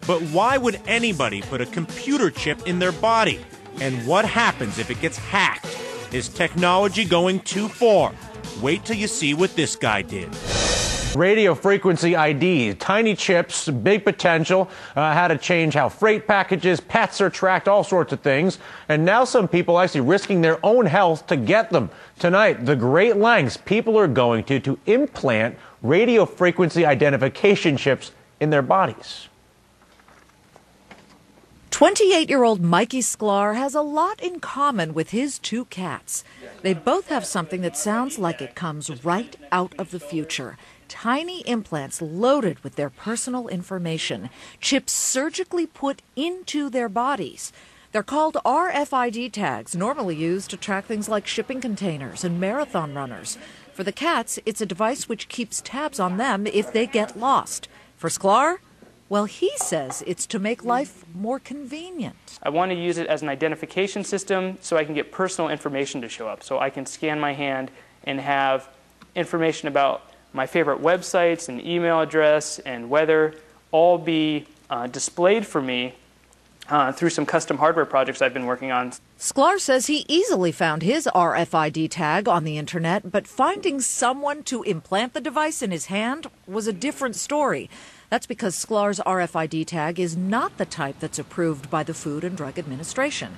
But why would anybody put a computer chip in their body? And what happens if it gets hacked? Is technology going too far? Wait till you see what this guy did. Radio frequency ID, tiny chips, big potential, how to change how freight packages, pets are tracked, all sorts of things. And now some people actually risking their own health to get them. Tonight, the great lengths people are going to implant radio frequency identification chips in their bodies. 28-year-old Mikey Sklar has a lot in common with his two cats. They both have something that sounds like it comes right out of the future. Tiny implants loaded with their personal information, chips surgically put into their bodies. They're called RFID tags, normally used to track things like shipping containers and marathon runners. For the cats, it's a device which keeps tabs on them if they get lost. For Sklar, well, he says it's to make life more convenient. I want to use it as an identification system so I can get personal information to show up. So I can scan my hand and have information about my favorite websites and email address and weather all be displayed for me through some custom hardware projects I've been working on. Sklar says he easily found his RFID tag on the internet, but finding someone to implant the device in his hand was a different story. That's because Sklar's RFID tag is not the type that's approved by the Food and Drug Administration.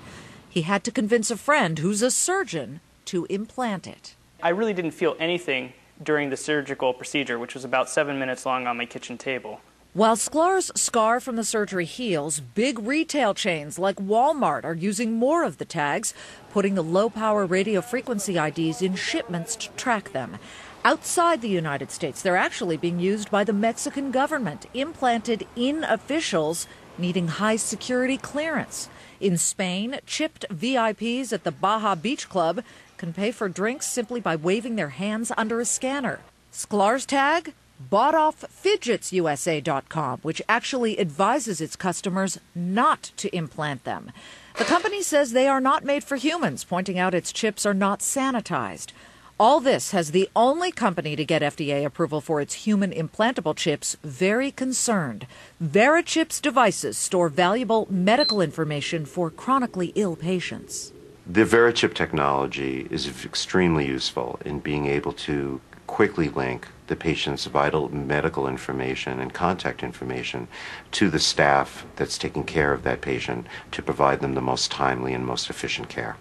He had to convince a friend who's a surgeon to implant it. I really didn't feel anything during the surgical procedure, which was about 7 minutes long on my kitchen table. While Sklar's scar from the surgery heals, big retail chains like Walmart are using more of the tags, putting the low-power radio frequency IDs in shipments to track them. Outside the United States, they're actually being used by the Mexican government, implanted in officials needing high security clearance. In Spain, chipped VIPs at the Baja Beach Club can pay for drinks simply by waving their hands under a scanner. Sklar's tag? Bought off fidgetsusa.com, which actually advises its customers not to implant them. The company says they are not made for humans, pointing out its chips are not sanitized. All this has the only company to get FDA approval for its human implantable chips very concerned. Verichip's devices store valuable medical information for chronically ill patients. The Verichip technology is extremely useful in being able to quickly link the patient's vital medical information and contact information to the staff that's taking care of that patient to provide them the most timely and most efficient care.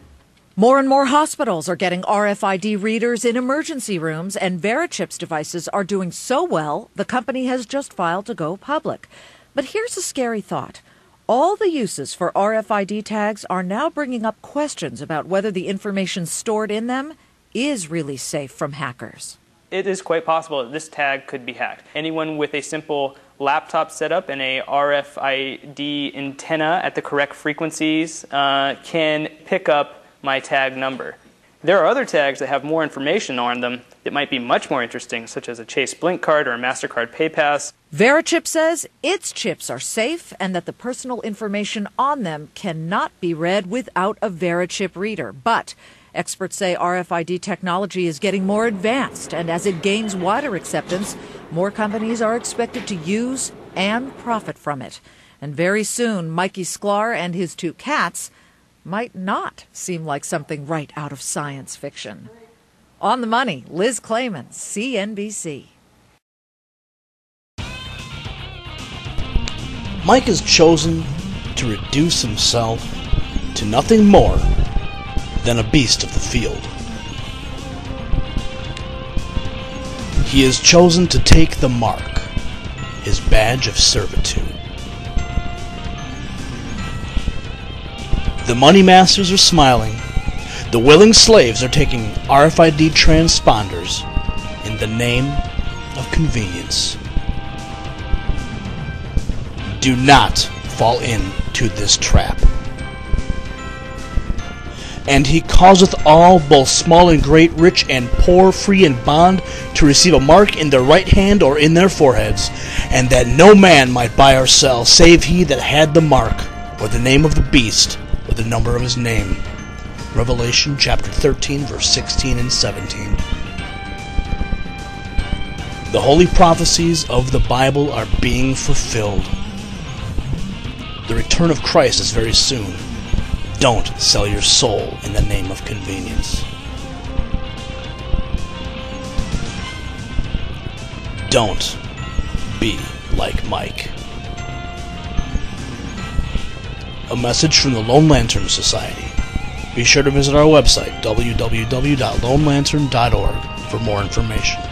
More and more hospitals are getting RFID readers in emergency rooms, and Verichip's devices are doing so well, the company has just filed to go public. But here's a scary thought. All the uses for RFID tags are now bringing up questions about whether the information stored in them is really safe from hackers. It is quite possible that this tag could be hacked. Anyone with a simple laptop setup and a RFID antenna at the correct frequencies can pick up my tag number. There are other tags that have more information on them that might be much more interesting, such as a Chase Blink card or a MasterCard PayPass. Verichip says its chips are safe and that the personal information on them cannot be read without a Verichip reader. But experts say RFID technology is getting more advanced, and as it gains wider acceptance, more companies are expected to use and profit from it. And very soon, Mikey Sklar and his two cats might not seem like something right out of science fiction. On the Money, Liz Clayman, CNBC. Mike has chosen to reduce himself to nothing more than a beast of the field. He has chosen to take the mark, his badge of servitude. The money masters are smiling. The willing slaves are taking RFID transponders in the name of convenience. Do not fall into this trap. And he causeth all, both small and great, rich and poor, free and bond, to receive a mark in their right hand or in their foreheads, and that no man might buy or sell, save he that had the mark, or the name of the beast, or the number of his name. Revelation chapter 13, verse 16 and 17. The holy prophecies of the Bible are being fulfilled. The return of Christ is very soon. Don't sell your soul in the name of convenience. Don't be like Mike. A message from the Lone Lantern Society. Be sure to visit our website, www.lonelantern.org, for more information.